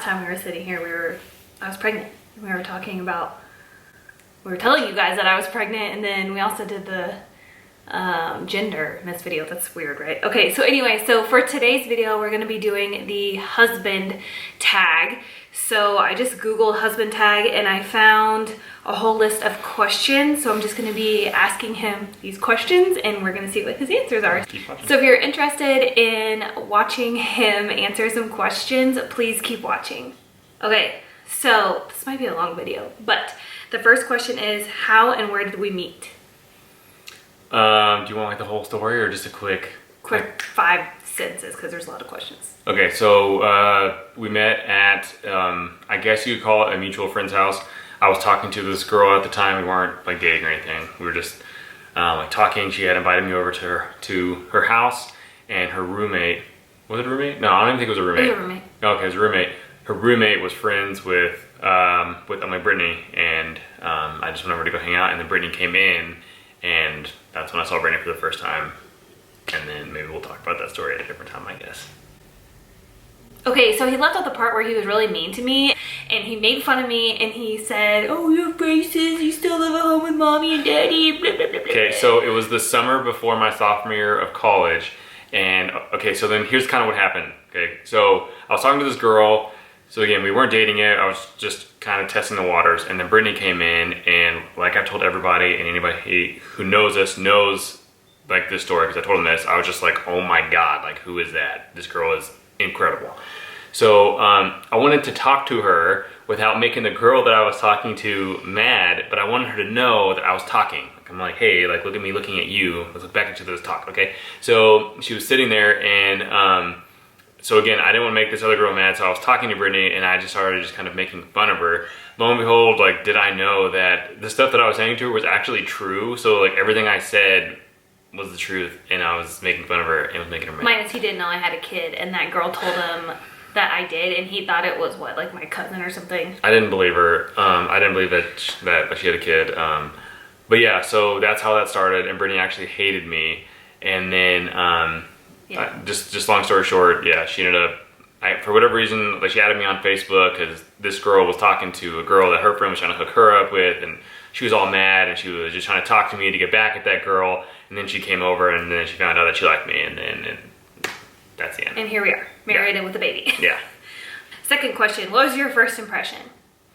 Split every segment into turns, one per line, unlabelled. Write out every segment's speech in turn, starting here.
last time we were sitting here, I was pregnant. We were talking about, we were telling you guys that I was pregnant, and then we also did the gender in this video. That's weird, right? Okay, so anyway, so for today's video, we're gonna be doing the husband tag. So I just Googled husband tag and I found a whole list of questions. So I'm just gonna be asking him these questions and we're gonna see what his answers are. So if you're interested in watching him answer some questions, please keep watching. Okay, so this might be a long video, but the first question is, how and where did we meet?
Do you want like the whole story or just a quick
5 sentences, because there's a lot of questions.
Okay, so we met at, I guess you could call it a mutual friend's house. I was talking to this girl at the time. We weren't like dating or anything. We were just like talking. She had invited me over to her house, and her roommate, was it a roommate? No, I don't even think it was a roommate.
It was a roommate.
Okay, it was a roommate. Her roommate was friends with Brittany, and I just went over to go hang out, and then Brittany came in, and that's when I saw Brittany for the first time. And then maybe we'll talk about that story at a different time, I guess.
Okay, so he left out the part where he was really mean to me, and he made fun of me, and he said, "Oh, you're racist, you still live at home with mommy and daddy, blah, blah, blah, blah."
Okay, so it was the summer before my sophomore year of college, and okay, so then here's kind of what happened. Okay, so I was talking to this girl. So again, we weren't dating yet. I was just kind of testing the waters, and then Brittany came in, and like I told everybody, and anybody who knows us knows like this story, because I told them this. I was just like, oh my god, like who is that? This girl is incredible. So I wanted to talk to her without making the girl that I was talking to mad, but I wanted her to know that I was talking. Like, I'm like, hey, like look at me looking at you. Let's look back into this talk, okay? So she was sitting there, and so again, I didn't want to make this other girl mad, so I was talking to Brittany, and I just started just kind of making fun of her. Lo and behold, like, did I know that the stuff that I was saying to her was actually true? So like everything I said was the truth, and I was making fun of her and was making her mad.
Minus he didn't know I had a kid, and that girl told him that I did, and he thought it was what, like my cousin or something.
I didn't believe her. I didn't believe that she had a kid. But yeah, so that's how that started, and Brittany actually hated me, and then just long story short, yeah, she ended up, for whatever reason, like she added me on Facebook because this girl was talking to a girl that her friend was trying to hook her up with, and she was all mad, and she was just trying to talk to me to get back at that girl. And then she came over, and then she found out that she liked me, and then that's the end.
And here we are, married and with a baby.
Yeah.
Second question, what was your first impression?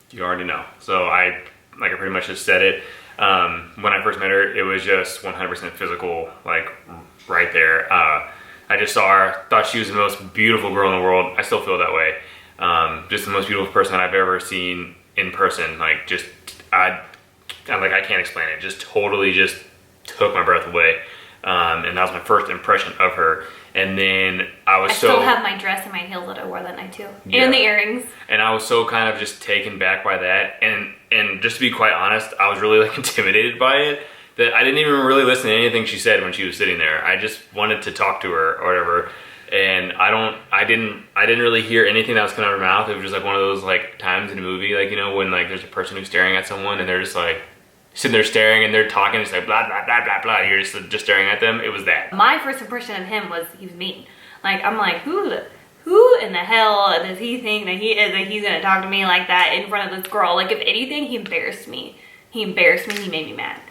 You already know. So I pretty much just said it. When I first met her, it was just 100% physical, like right there. I just saw her, thought she was the most beautiful girl in the world. I still feel that way. Just the most beautiful person I've ever seen in person. Like just, I can't explain it. Just totally just took my breath away. And that was my first impression of her. And then I
still have my dress and my heels that I wore that night too.
Yeah.
And the earrings.
And I was so kind of just taken back by that. And just to be quite honest, I was really like intimidated by it. That I didn't even really listen to anything she said when she was sitting there. I just wanted to talk to her or whatever. And I didn't really hear anything that was coming out of her mouth. It was just like one of those like times in a movie, like, you know, when like there's a person who's staring at someone and they're just like sitting there staring and they're talking, it's like blah blah blah blah blah. You're just staring at them. It was that.
My first impression of him was he was mean. Like I'm like, who in the hell does he think that he is, that he's gonna talk to me like that in front of this girl? Like if anything, he embarrassed me. He embarrassed me. He made me mad.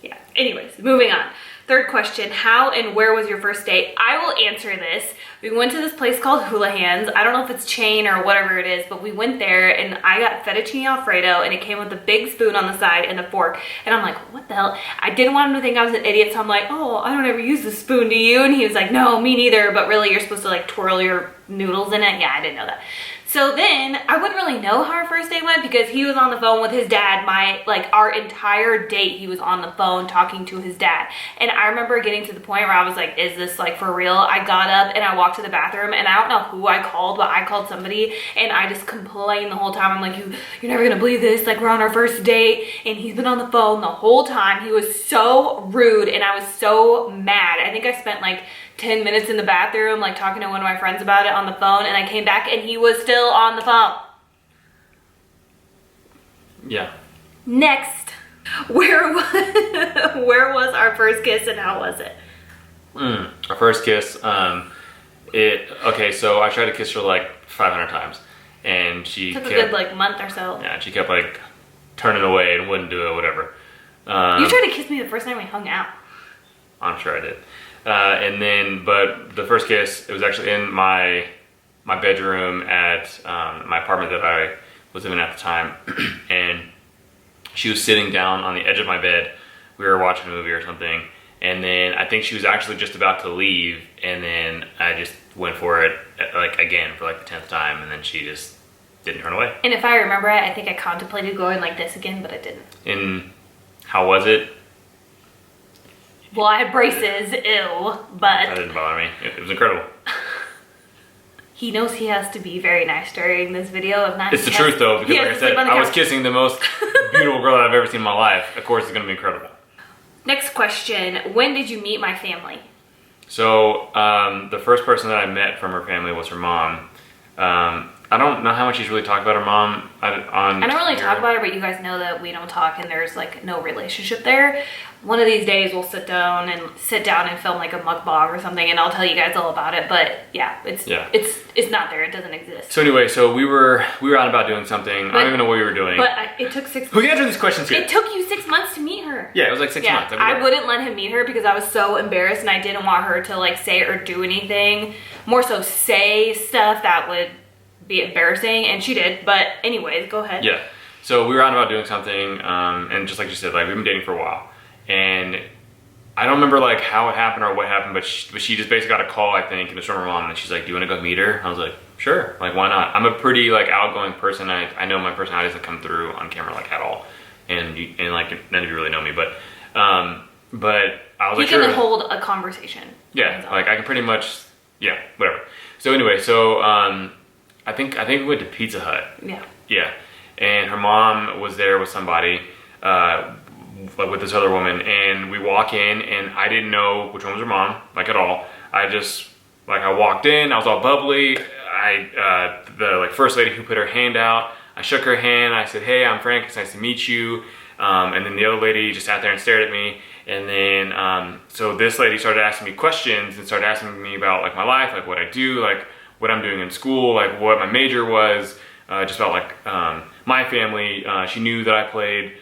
Yeah. Anyways, moving on. Third question, how and where was your first date? I will answer this. We went to this place called Hula Hands. I don't know if it's chain or whatever it is, but we went there and I got fettuccine Alfredo, and it came with a big spoon on the side and a fork. And I'm like, what the hell? I didn't want him to think I was an idiot, so I'm like, oh, I don't ever use the spoon, do you? And he was like, no, me neither, but really you're supposed to like twirl your noodles in it. Yeah, I didn't know that. So then I wouldn't really know how our first date went because he was on the phone with his dad. Our entire date, he was on the phone talking to his dad. And I remember getting to the point where I was like, is this like for real? I got up and I walked to the bathroom, and I don't know who I called, but I called somebody, and I just complained the whole time. I'm like, you're never gonna believe this. Like, we're on our first date and he's been on the phone the whole time. He was so rude and I was so mad. I think I spent like 10 minutes in the bathroom, like talking to one of my friends about it on the phone, and I came back and he was still on the phone.
Yeah.
Next, where was our first kiss and how was it?
Our first kiss, okay, so I tried to kiss her like 500 times. and she
Took
kept,
a good like month or so.
yeah, she kept like turning away and wouldn't do it, whatever.
You tried to kiss me the first time we hung out.
I'm sure I did. And then, but the first kiss, it was actually in my bedroom at my apartment that I was living at the time, and she was sitting down on the edge of my bed. We were watching a movie or something, and then I think she was actually just about to leave, and then I just went for it like again for like the 10th time, and then she just didn't turn away.
And if I remember it, I think I contemplated going like this again, but I didn't.
And how was it?
Well, I had braces, ew, but
That didn't bother me. It was incredible.
he knows he has to be very nice during this video. If not,
It's the truth though, because like I said, I was
couch.
kissing the most beautiful girl that I've ever seen in my life. Of course, it's gonna be incredible.
Next question, when did you meet my family?
So, the first person that I met from her family was her mom. I don't know how much she's really talked about her mom on
I don't really
here.
talk about her, but you guys know that we don't talk and there's like no relationship there. One of these days we'll sit down and film like a mukbang or something, and I'll tell you guys all about it. But yeah, it's not there. It doesn't exist.
So anyway, so we were out about doing something. I don't even know what we were doing.
But it took 6
Who can answer these questions here?
It took you 6 months to meet her.
Yeah, it was like 6 months.
I wouldn't let him meet her because I was so embarrassed and I didn't want her to like say or do anything. More so say stuff that would be embarrassing, and she did. But anyways, go ahead.
Yeah. So we were out about doing something, and just like you said, like we've been dating for a while. And I don't remember like how it happened or what happened, but she just basically got a call, I think, and it was from her mom, and she's like, "Do you want to go meet her?" I was like, "Sure, like why not?" I'm a pretty like outgoing person. I know my personality doesn't come through on camera like at all, and like none of you really know me, but I was like,
"You can
sure.
hold a conversation."
Yeah, like I can pretty much, yeah, whatever. So anyway, so I think we went to Pizza Hut.
Yeah.
Yeah, and her mom was there with somebody. Like with this other woman, and we walk in, and I didn't know which one was her mom, like at all. I walked in, I was all bubbly. The like first lady who put her hand out, I shook her hand. I said, "Hey, I'm Frank. It's nice to meet you." And then the other lady just sat there and stared at me. And then so this lady started asking me questions and started asking me about like my life, like what I do, like what I'm doing in school, like what my major was, just about like my family. She knew that I played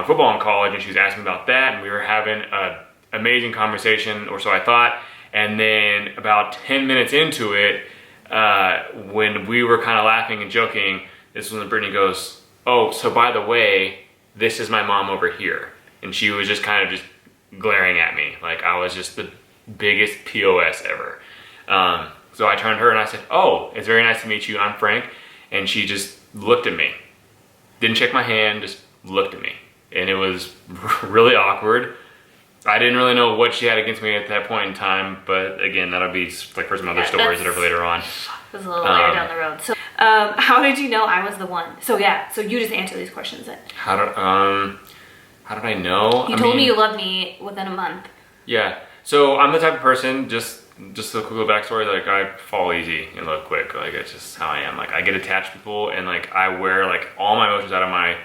football in college, and she was asking me about that, and we were having an amazing conversation, or so I thought. And then about 10 minutes into it, when we were kind of laughing and joking, this was when Brittany goes, "Oh, so by the way, this is my mom over here." And she was just kind of just glaring at me like I was just the biggest POS ever. So I turned to her and I said, "Oh, it's very nice to meet you. I'm Frank." And she just looked at me, didn't shake my hand, just looked at me, and it was really awkward. I didn't really know what she had against me at that point in time, but again, that'll be like for some other stories that are later on.
It was a little later down the road. So, how did you know I was the one? So yeah, so you just answer these questions then.
How did I know?
You told me you loved me within a month.
Yeah. So I'm the type of person, just a quick little backstory, like I fall easy and love quick. Like it's just how I am. Like I get attached to people, and like I wear like all my emotions out of my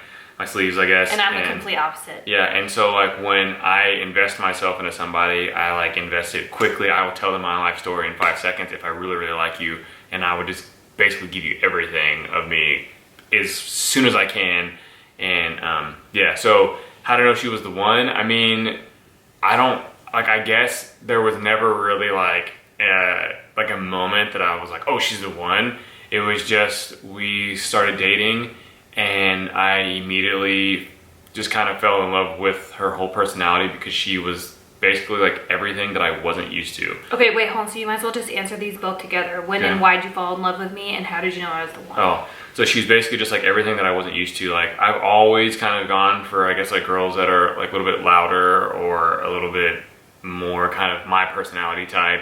sleeves, I guess.
And I'm the complete opposite.
Yeah, and so like when I invest myself into somebody, I like invest it quickly. I will tell them my life story in 5 seconds if I really, really like you, and I would just basically give you everything of me as soon as I can. And yeah, so how to know she was the one? I mean, I guess there was never really like a moment that I was like, "Oh, she's the one." It was just we started dating, and I immediately just kind of fell in love with her whole personality because she was basically like everything that I wasn't used to.
Okay, wait, hold on. So you might as well just answer these both together. When and why did you fall in love with me, and how did you know I was the one?
Oh, so she's basically just like everything that I wasn't used to. Like I've always kind of gone for, I guess, like girls that are like a little bit louder or a little bit more kind of my personality type,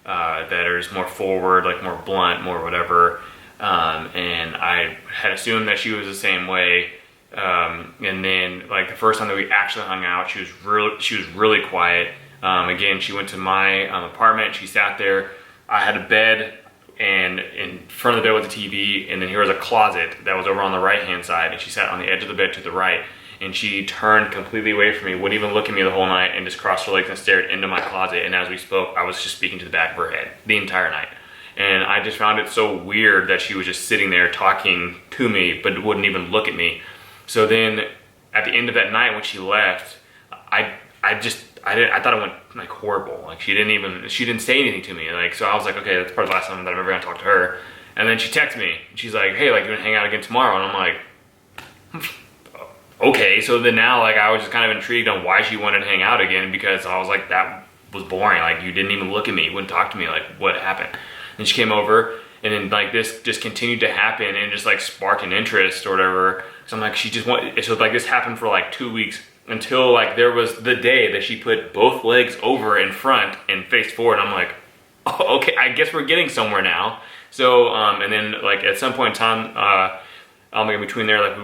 that are just more forward, like more blunt, more whatever. And I had assumed that she was the same way. And then like the first time that we actually hung out, she was really quiet. Again, she went to my apartment. She sat there. I had a bed, and in front of the bed was a TV, and then here was a closet that was over on the right hand side, and she sat on the edge of the bed to the right, and she turned completely away from me, wouldn't even look at me the whole night, and just crossed her legs and stared into my closet. And as we spoke, I was just speaking to the back of her head the entire night. And I just found it so weird that she was just sitting there talking to me, but wouldn't even look at me. So then at the end of that night when she left, I thought it went like horrible. Like she didn't say anything to me. Like, so I was like, okay, that's probably the last time that I'm ever gonna talk to her. And then she texted me. She's like, hey, like, you wanna hang out again tomorrow? And I'm like, okay. So then now, like, I was just kind of intrigued on why she wanted to hang out again, because I was like, that was boring. Like, you didn't even look at me, you wouldn't talk to me. Like, what happened? And she came over, and then like this just continued to happen, and just like sparked an interest or whatever. So I'm like, so like this happened for like 2 weeks, until like there was the day that she put both legs over in front and faced forward. And I'm like, oh, okay, I guess we're getting somewhere now. So and then like at some point in time, in between there,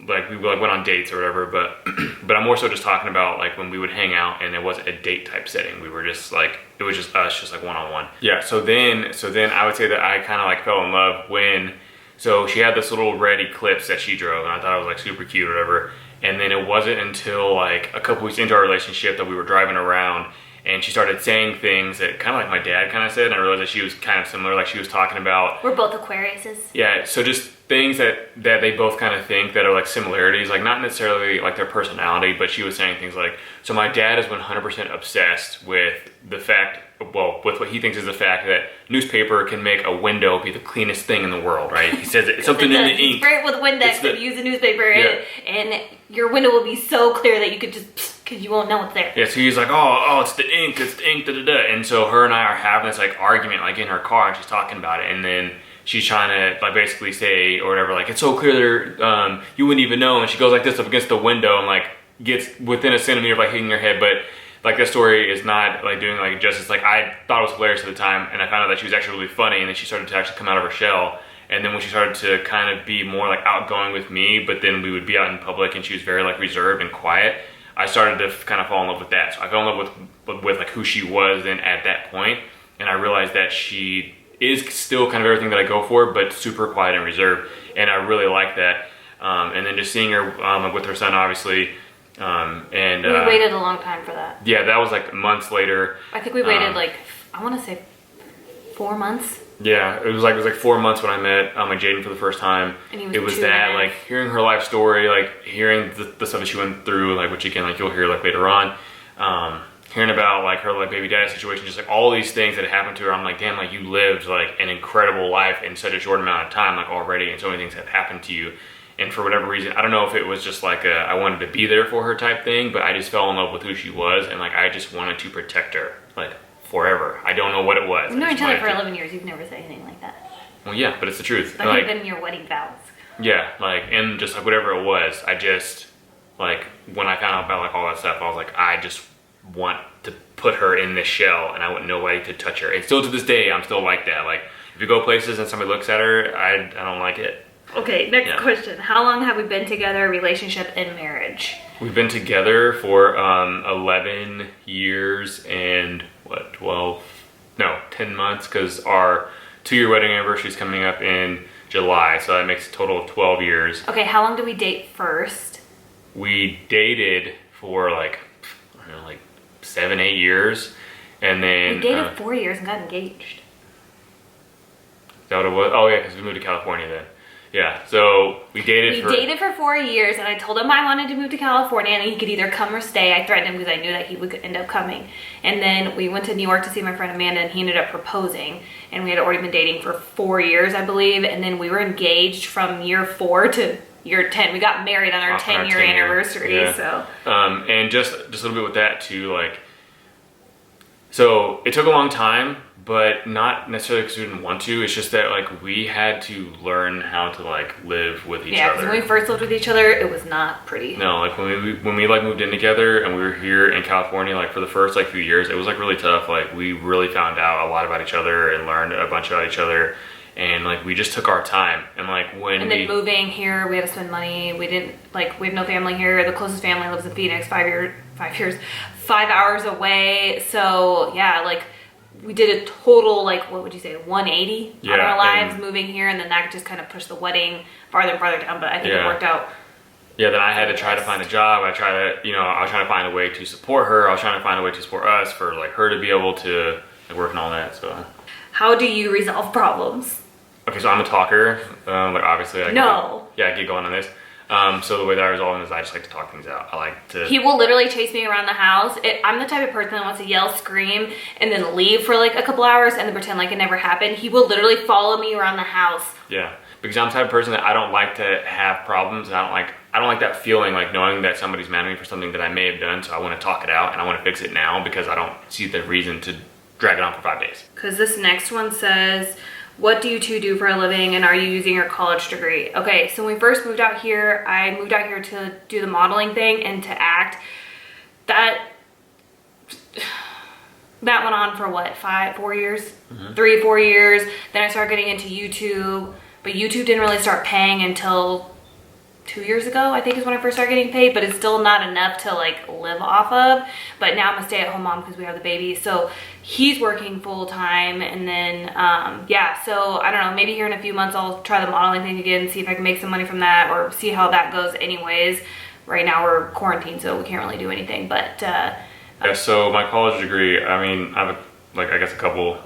like we went on dates or whatever, but I'm more so just talking about like when we would hang out and it wasn't a date type setting. We were just like, it was just us, just like one-on-one. Yeah, so then I would say that I kind of like fell in love when, so she had this little red Eclipse that she drove, and I thought it was like super cute or whatever. And then it wasn't until like a couple weeks into our relationship that we were driving around, and she started saying things that kind of like my dad kind of said, and I realized that she was kind of similar. Like she was talking about,
we're both Aquariuses.
Yeah, so just things that they both kind of think that are like similarities, like not necessarily like their personality, but she was saying things like, so my dad is 100% obsessed with the fact, well, with what he thinks is the fact that newspaper can make a window be the cleanest thing in the world, right? He says it's something in the ink.
It's great with Windex if you use a newspaper, and your window will be so clear that you could just, because you won't know it's there.
Yeah, so he's like, oh, it's the ink, da-da-da. And so her and I are having this like argument, like in her car, and she's talking about it, and then she's trying to like basically say or whatever, like, it's so clear that you wouldn't even know, and she goes like this up against the window and like gets within a centimeter of like hitting her head. But like this story is not like doing like justice. Like I thought it was hilarious at the time, and I found out that she was actually really funny, and then she started to actually come out of her shell. And then when she started to kind of be more like outgoing with me, but then we would be out in public and she was very like reserved and quiet, I started to kind of fall in love with that. So I fell in love with like who she was then at that point, and I realized that she is still kind of everything that I go for, but super quiet and reserved, and I really like that. And then just seeing her with her son, obviously, and
we waited a long time for that.
Yeah, that was like months later.
I think we waited like, I want to say 4 months.
Yeah, it was like 4 months when I met like Jaden for the first time.
And he was
it was that like hearing her life story, like hearing the stuff that she went through, like which again like you'll hear like later on. Hearing about like her like baby daddy situation, just like all these things that happened to her. I'm like, damn, like you lived like an incredible life in such a short amount of time, like already, and so many things have happened to you. And for whatever reason, I don't know if it was just like I wanted to be there for her type thing, but I just fell in love with who she was, and like I just wanted to protect her like forever. I don't know what it was.
We've known each other for 11 years. You've never said anything like that.
Well, yeah, but it's the truth.
Like even your wedding vows.
Yeah, like, and just like whatever it was, I just like when I found out about like all that stuff, I was like, I just want to put her in this shell, and I want nobody to touch her. And still to this day, I'm still like that. Like if you go places and somebody looks at her, I don't like it.
Okay, next question. How long have we been together, relationship and marriage?
We've been together for 11 years and 10 months, because our 2-year wedding anniversary is coming up in July, so that makes a total of 12 years.
Okay, how long did we date first?
We dated for like, I don't know, like 7-8 years, and then
we dated 4 years and got engaged.
Is that what it was? Oh yeah, because we moved to California then. Yeah, so we dated
for 4 years, and I told him I wanted to move to California and he could either come or stay. I threatened him because I knew that he would end up coming. And then we went to New York to see my friend Amanda, and he ended up proposing. And we had already been dating for 4 years, I believe. And then we were engaged from year 4 to year 10. We got married on our 10-year anniversary.
Yeah.
So
and just a little bit with that too, like, so it took a long time, but not necessarily because we didn't want to. It's just that like we had to learn how to like live with each other.
Yeah, because when we first lived with each other, it was not pretty.
No, like when we like moved in together and we were here in California, like for the first like few years, it was like really tough. Like we really found out a lot about each other and learned a bunch about each other. And like we just took our time, and like when
then moving here, we had to spend money. We didn't like, we have no family here. The closest family lives in Phoenix, 5 hours away. So yeah, like we did a total like, what would you say, 180 on our lives moving here, and then that just kind of pushed the wedding farther and farther down. But I think it worked out.
Yeah, then I had to try to find a job. I was trying to find a way to support her. I was trying to find a way to support us, for like her to be able to like work and all that. So.
How do you resolve problems?
Okay, so I'm a talker. Like obviously, I get going on this. So the way that I resolve them is I just like to talk things out. I like to.
He will literally chase me around the house. I'm the type of person that wants to yell, scream, and then leave for like a couple hours and then pretend like it never happened. He will literally follow me around the house.
Yeah, because I'm the type of person that I don't like to have problems, and I don't like that feeling, like knowing that somebody's mad at me for something that I may have done. So I want to talk it out and I want to fix it now because I don't see the reason to drag it on for 5 days.
Because this next one says, what do you two do for a living and are you using your college degree? Okay, so when we first moved out here, I moved out here to do the modeling thing and to act. That went on for what, 4 years? 3, 4 years. Then I started getting into YouTube, but YouTube didn't really start paying until 2 years ago, I think is when I first started getting paid, but it's still not enough to like live off of. But now I'm a stay-at-home mom because we have the baby. So he's working full time. And then, yeah, so I don't know, maybe here in a few months, I'll try the modeling thing again, see if I can make some money from that or see how that goes anyways. Right now we're quarantined, so we can't really do anything, but,
yeah, so my college degree, I mean, I have I guess a couple,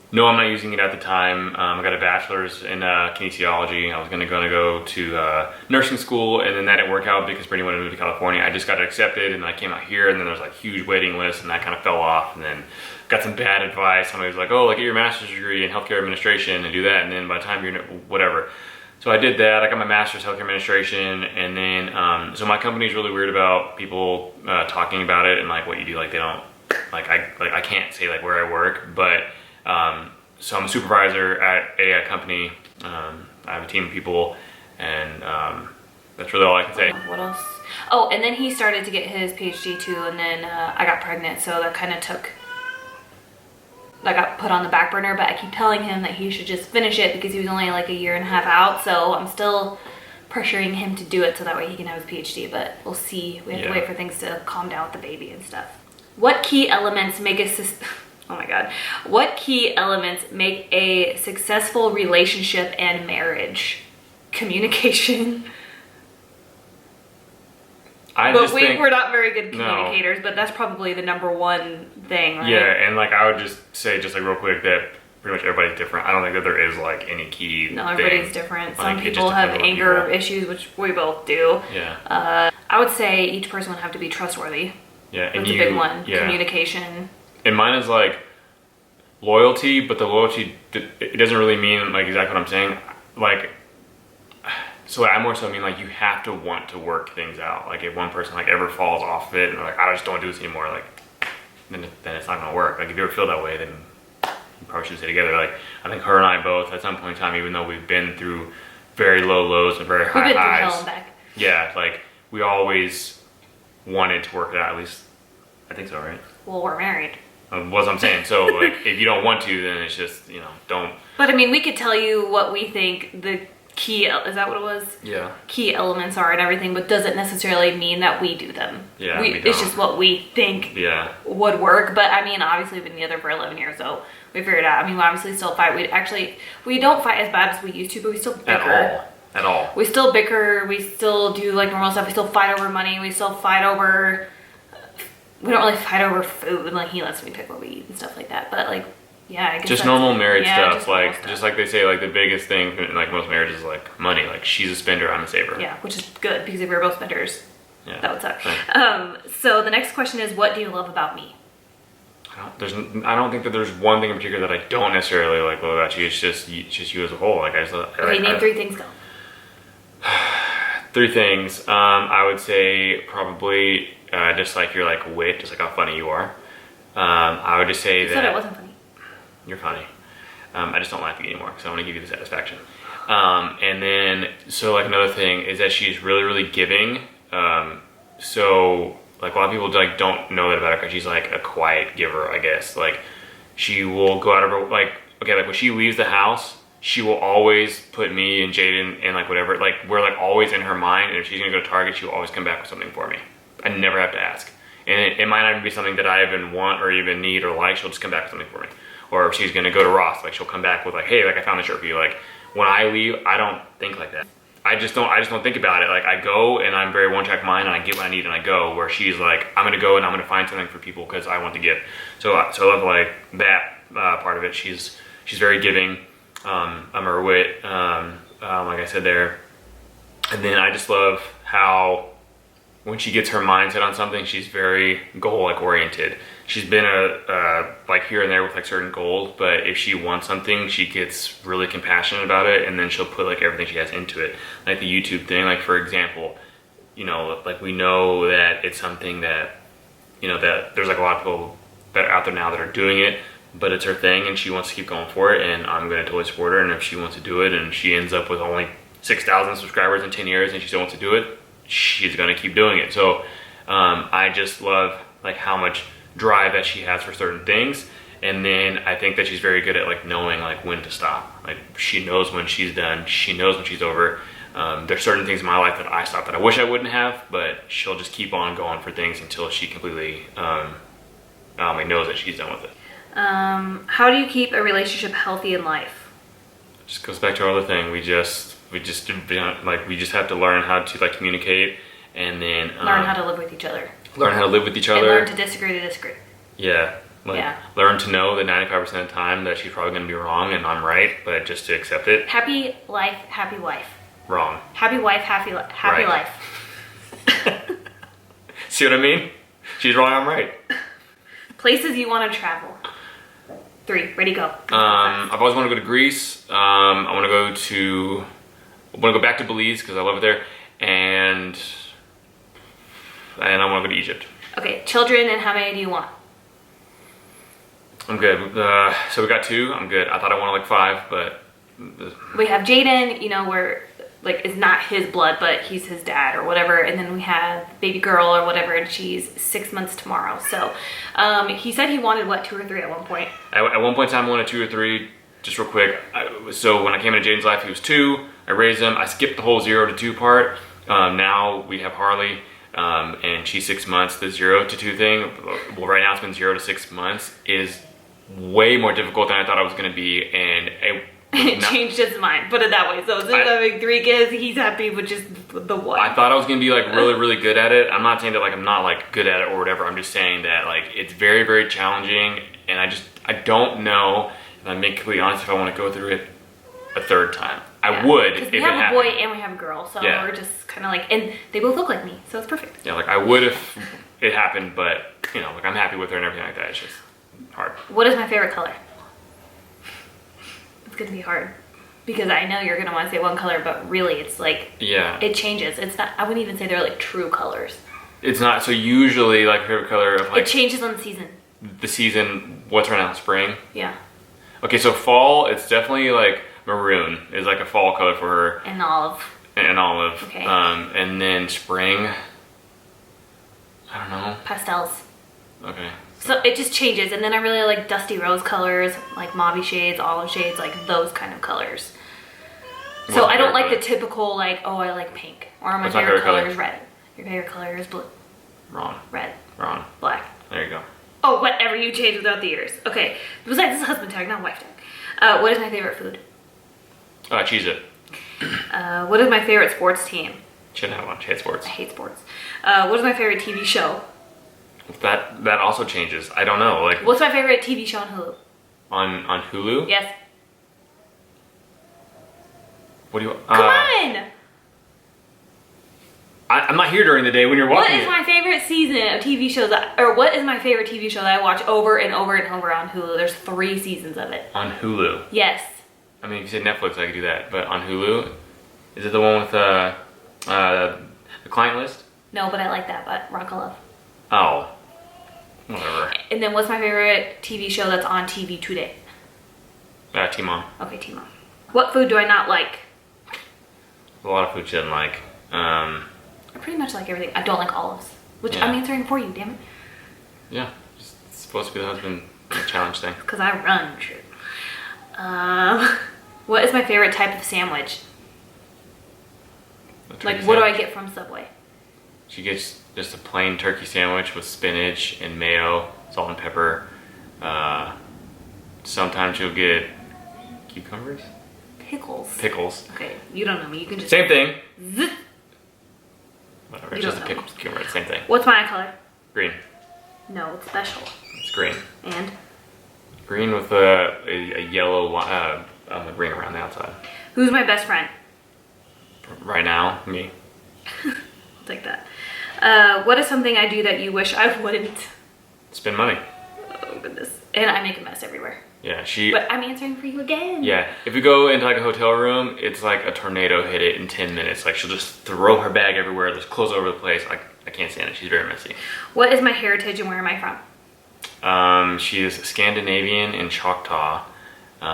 no, I'm not using it at the time. I got a bachelor's in kinesiology. I was gonna go to nursing school, and then that didn't work out because Brittany wanted to move to California. I just got accepted, and I came out here, and then there's like huge waiting list, and that kind of fell off. And then got some bad advice. Somebody was like, "Oh, like get your master's degree in healthcare administration and do that," and then by the time you're whatever. So I did that. I got my master's healthcare administration, and then so my company's really weird about people talking about it and like what you do. Like they don't I can't say like where I work, but. So I'm a supervisor at a company. I have a team of people, and that's really all I can say.
What else? Oh, and then he started to get his PhD too, and then I got pregnant, so that kind of got put on the back burner, but I keep telling him that he should just finish it because he was only like a year and a half out, so I'm still pressuring him to do it so that way he can have his PhD, but we'll see. We have to wait for things to calm down with the baby and stuff. What key elements make a Oh my God. What key elements make a successful relationship and marriage? Communication. We're not very good communicators, but that's probably the number one thing, right?
Yeah, and like I would just say, just like real quick, that pretty much everybody's different. I don't think that there is like any key.
No, everybody's different. Some people have anger issues, which we both do.
Yeah.
I would say each person would have to be trustworthy.
Yeah,
and that's a big one. Yeah. Communication.
And mine is like loyalty, but the loyalty, it doesn't really mean like exactly what I'm saying. Like, so I more so mean like you have to want to work things out. Like if one person like ever falls off of it and like I just don't do this anymore, like then it's not gonna work. Like if you ever feel that way, then you probably should stay together. Like I think her and I both at some point in time, even though we've been through very low lows and very high highs,
through hell and back.
Yeah, like we always wanted to work it out. At least I think so, right?
Well, we're married.
What I'm saying. So like if you don't want to, then it's just, don't.
But I mean, we could tell you what we think the key, is that what it was?
Yeah.
Key elements are and everything, but doesn't necessarily mean that we do them.
Yeah,
it's just what we think would work. But I mean, obviously we've been together for 11 years, so we figured it out. I mean, we obviously still fight. We don't fight as bad as we used to, but we still bicker.
At all.
We still bicker. We still do like normal stuff. We still fight over money. We still fight over... We don't really fight over food. Like he lets me pick what we eat and stuff like that. But like, yeah, I guess
just normal marriage stuff.
Just
like they say, like the biggest thing in like most marriages is like money. Like she's a spender, I'm a saver.
Yeah, which is good because if we were both spenders, that would suck.
Right.
So the next question is, what do you love about me?
I don't think that there's one thing in particular that I don't necessarily like love about you. It's just you as a whole. Like
name 3 things. Go.
3 things. I would say probably. Just like your like wit, just like how funny you are. I would just say
you said it wasn't funny.
You're funny. I just don't laugh at you anymore because I want to give you the satisfaction. And then, so like another thing is that she's really, really giving. So like a lot of people like don't know that about her because she's like a quiet giver, I guess. Like she will go out of her, like when she leaves the house, she will always put me and Jaden and like whatever, like we're like always in her mind. And if she's gonna go to Target, she'll always come back with something for me. I never have to ask. And it might not even be something that I even want or even need or like, she'll just come back with something for me. Or if she's gonna go to Ross, like she'll come back with like, hey, like I found the shirt for you. Like when I leave, I don't think like that. I just don't think about it. Like I go and I'm very one-track mind and I get what I need and I go, where she's like, I'm gonna go and I'm gonna find something for people because I want to give. So I love like that part of it. She's very giving. I'm her wit, like I said there. And then I just love how when she gets her mindset on something, she's very goal like oriented. She's been like here and there with like certain goals, but if she wants something, she gets really compassionate about it, and then she'll put like everything she has into it. Like the YouTube thing, like for example, you know, like we know that it's something that, you know, that there's like a lot of people that are out there now that are doing it, but it's her thing and she wants to keep going for it, and I'm going to totally support her. And if she wants to do it and she ends up with only 6,000 subscribers in 10 years and she still wants to do it, she's going to keep doing it. So I just love like how much drive that she has for certain things. And then I think that she's very good at like knowing like when to stop. Like she knows when she's done, she knows when she's over. There's certain things in my life that I stopped that I wish I wouldn't have, but she'll just keep on going for things until she completely like knows that she's done with it.
How do you keep a relationship healthy in life?
Just goes back to our other thing. We just have to learn how to like communicate, and then
learn how to live with each other.
Learn how to live with each other.
And learn to disagree.
Yeah. Learn to know that 95% of the time that she's probably going to be wrong and I'm right, but just to accept it.
Happy life, happy wife.
Wrong.
Happy wife, happy
right.
life.
See what I mean? She's wrong, I'm right.
Places you want to travel. 3, ready, go.
I've always wanted to go to Greece. I want to go back to Belize because I love it there, and I want to go to Egypt.
Okay, children, and how many do you want?
I'm good. So we got 2. I'm good. I thought I wanted like 5, but
we have Jaden. You know, we're like, it's not his blood, but he's his dad or whatever. And then we have baby girl or whatever, and she's 6 months tomorrow. So he said he wanted, what, 2 or 3 at one point?
At one point in time, I wanted 2 or 3, just real quick. So when I came into Jaden's life, he was 2. I raised him. I skipped the whole 0 to 2 part. Now we have Harley, and she's 6 months. The 0 to 2 thing, well, right now it's been 0 to 6 months, is way more difficult than I thought it was going to be. And
it changed his mind, put it that way. So instead of having 3 kids, he's happy with just the 1.
I thought I was gonna be like really, really good at it. I'm not saying that like I'm not like good at it or whatever. I'm just saying that like it's very, very challenging, and I don't know, if I'm being completely honest, if I want to go through it a 3rd time. I would if it happened.
We have a boy and we have a girl, so we're just kind of like, and they both look like me, so it's perfect.
Yeah, like I would if it happened, but you know, like I'm happy with her and everything like that. It's just hard.
What is my favorite color? It's gonna be hard because I know you're gonna want to say one color, but really it's like, it changes. It's not, I wouldn't even say they're like true colors.
It's not. So usually like favorite color of like,
it changes on the season.
The season, what's right now? Spring?
Yeah.
Okay, so fall, it's definitely like maroon is like a fall color for her.
And olive.
And olive.
Okay.
And then spring, I don't know.
Pastels.
Okay.
So it just changes, and then I really like dusty rose colors, like mauve shades, olive shades, like those kind of colors. So I don't like the typical like, oh, I like pink, or my favorite color is red. Your favorite color is blue.
Wrong.
Red.
Wrong.
Black.
There you go.
Oh, whatever, you change without the years. Okay. Besides, this is husband tag, not wife tag. What is my favorite food?
Cheez-It.
What is my favorite sports team?
Shouldn't have one. I hate sports.
I hate sports. What is my favorite TV show?
That also changes. I don't know. Like,
what's my favorite TV show on Hulu?
On Hulu?
Yes.
What do you?
Come on.
I'm not here during the day when you're watching.
What is my favorite season of TV shows, or what is my favorite TV show that I watch over and over and over on Hulu? There's 3 seasons of it.
On Hulu?
Yes.
I mean, if you said Netflix, I could do that. But on Hulu, is it the one with the client list?
No, but I like that. But Rock of Love.
Oh, whatever.
And then what's my favorite TV show that's on TV today?
T-Mom.
Okay, T-Mom. What food do I not like?
A lot of food she doesn't like.
I pretty much like everything. I don't like olives, which I'm answering for you, damn it.
Yeah, it's supposed to be the husband challenge thing.
Because I run shit. What is my favorite type of sandwich? Like, what do I get from Subway?
She gets just a plain turkey sandwich with spinach and mayo, salt and pepper. Sometimes she'll get cucumbers? Pickles.
Okay, you don't know me. You can just...
Same thing.
Zip.
Whatever, it's just a pickle, cucumber, same thing.
What's my eye color?
Green.
No, it's special.
It's green.
And?
Green with a yellow ring around the outside.
Who's my best friend?
Right now, me.
I'll take that. What is something I do that you wish I wouldn't?
Spend money.
Oh goodness. And I make a mess everywhere.
Yeah,
But I'm answering for you again.
Yeah, if we go into like a hotel room, it's like a tornado hit it in 10 minutes. Like she'll just throw her bag everywhere. There's clothes all over the place. Like I can't stand it. She's very messy.
What is my heritage and where am I from?
She is Scandinavian in Choctaw. Where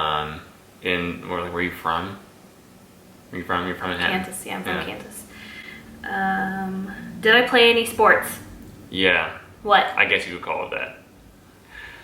are you from? Where you from? You're from Manhattan.
Kansas. Yeah, I'm from Kansas. Did I play any sports?
Yeah.
What?
I guess you could call it that.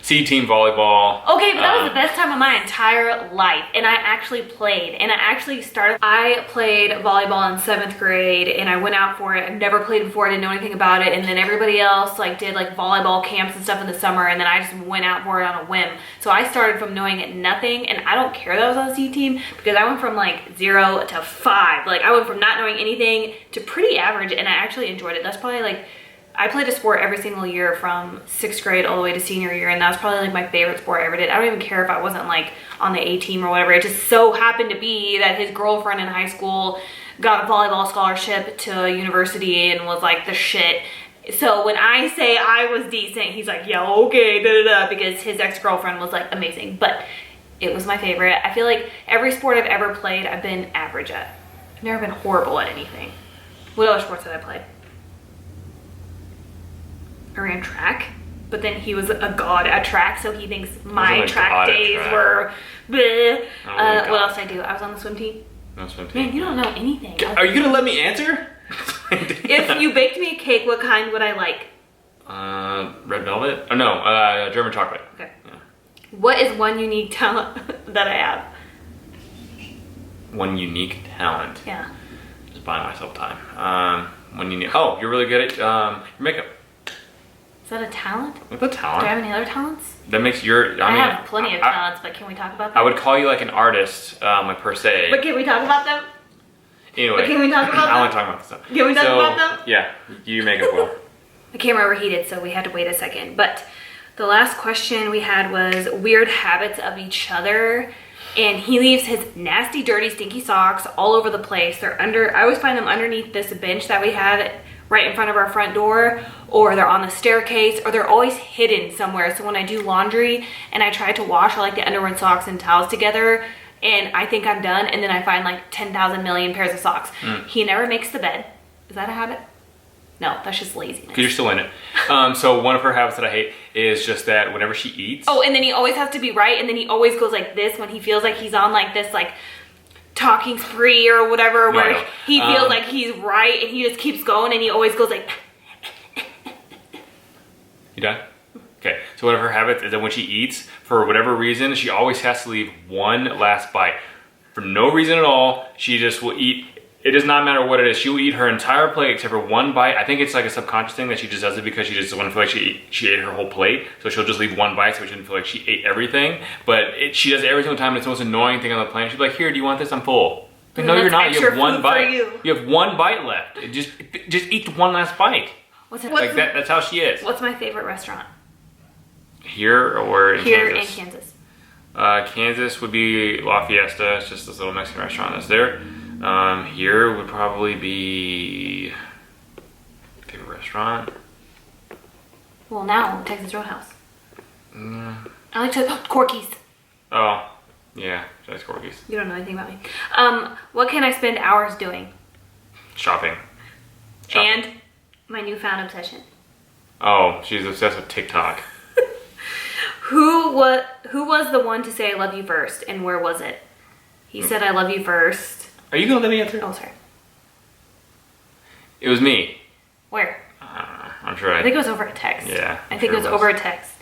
C-team volleyball.
Okay, but that was the best time of my entire life. And I actually played. And I played volleyball in 7th grade and I went out for it. I've never played before. I didn't know anything about it. And then everybody else like did like volleyball camps and stuff in the summer. And then I just went out for it on a whim. So I started from knowing nothing. And I don't care that I was on the C team because I went from like 0 to 5. Like I went from not knowing anything to pretty average. And I actually enjoyed it. That's probably like, I played a sport every single year from 6th grade all the way to senior year, and that was probably like my favorite sport I ever did. I don't even care if I wasn't like on the A team or whatever. It just so happened to be that his girlfriend in high school got a volleyball scholarship to university and was like the shit. So when I say I was decent, he's like, yeah, okay, because his ex-girlfriend was like amazing. But it was my favorite. I feel like every sport I've ever played, I've been average at. I've never been horrible at anything. What other sports did I play? I ran track, but then he was a god at track, so he thinks my track days were bleh. What else did I do? I was on the swim team.
No swim team.
Man, you don't know anything.
Are you gonna let me answer?
If you baked me a cake, what kind would I like?
Red velvet? Oh no, German chocolate.
Okay. Yeah. What is one unique talent that I have?
One unique talent?
Yeah.
Just buying myself time. Oh, you're really good at your makeup.
Is that a talent?
What's a talent?
Do I have any other talents?
That makes your...
I have plenty of talents, but can we talk about them?
I would call you like an artist, like per se.
But can we talk about them?
Anyway.
But can we talk about them?
I want to talk about this stuff.
Can we talk about them?
Yeah, you make it well.
The camera overheated, so we had to wait a second. But the last question we had was weird habits of each other. And he leaves his nasty, dirty, stinky socks all over the place. They're under... I always find them underneath this bench that we had right in front of our front door, or they're on the staircase, or they're always hidden somewhere. So when I do laundry and I try to wash, I like to underwear socks and towels together, and I think I'm done, and then I find like 10,000 million pairs of socks. He never makes the bed. Is that a habit? No, that's just laziness.
Because you're still in it. So one of her habits that I hate is just that whenever she eats...
Oh, and then he always has to be right, and then he always goes like this when he feels like he's on like this like talking spree or whatever, where he feels like he's right and he just keeps going and he always goes like...
You done? Okay, so one of her habits is that when she eats, for whatever reason, she always has to leave one last bite. For no reason at all, she just will eat. It does not matter what it is. She will eat her entire plate except for one bite. I think it's like a subconscious thing that she just does it because she just doesn't feel like she ate her whole plate. So she'll just leave one bite so she doesn't feel like she ate everything. But she does it every single time. It's the most annoying thing on the planet. She'll be like, here, do you want this? I'm full. Like, no, you're not. You have one bite. You have one bite left. Just eat one last bite. Like that's how she is.
What's my favorite restaurant?
Here or in Kansas?
Here in Kansas.
Kansas would be La Fiesta. It's just this little Mexican restaurant that's there. Here would probably be favorite restaurant.
Well, now Texas Roadhouse.
Yeah.
I like to Corky's.
Oh, yeah, just Corky's.
You don't know anything about me. What can I spend hours doing?
Shopping.
And my newfound obsession.
Oh, she's obsessed with TikTok.
Who was the one to say I love you first, and where was it? He said I love you first.
Are you gonna let me answer?
Oh, sorry.
It was me.
Where?
I'm sure.
I think it was over a text.
Yeah.
I think it was over a text.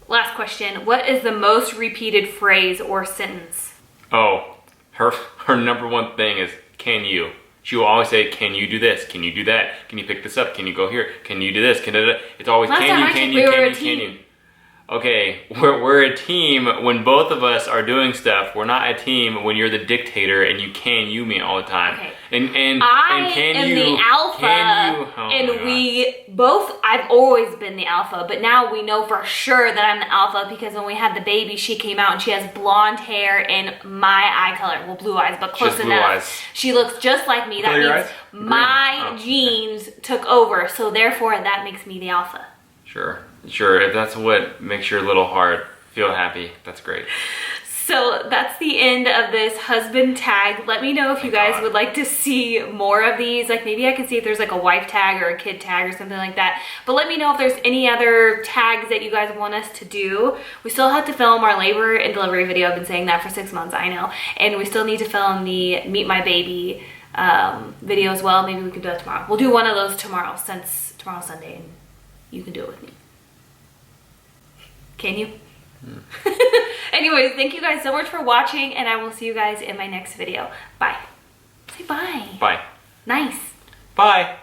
Last question. What is the most repeated phrase or sentence?
Oh, her number one thing is can you. She will always say, can you do this? Can you do that? Can you pick this up? Can you go here? Can you do this? Can you do that? It's always can you. okay, we're a team when both of us are doing stuff. We're not a team when you're the dictator and you me all the time.
Okay.
And
I
can
am
you,
the alpha, and we both, I've always been the alpha, but now we know for sure that I'm the alpha because when we had the baby, she came out and she has blonde hair and my eye color. Well, blue eyes, but close enough. Blue eyes. She looks just like me. That means my genes took over, so therefore that makes me the alpha.
Sure. If that's what makes your little heart feel happy, that's great.
So that's the end of this husband tag. Let me know if you guys would like to see more of these. Like maybe I can see if there's like a wife tag or a kid tag or something like that. But let me know if there's any other tags that you guys want us to do. We still have to film our labor and delivery video. I've been saying that for 6 months, I know. And we still need to film the Meet My Baby video as well. Maybe we can do that tomorrow. We'll do one of those tomorrow since tomorrow's Sunday and you can do it with me. Can you? Anyways, thank you guys so much for watching and I will see you guys in my next video. Bye. Say bye.
Bye.
Nice.
Bye.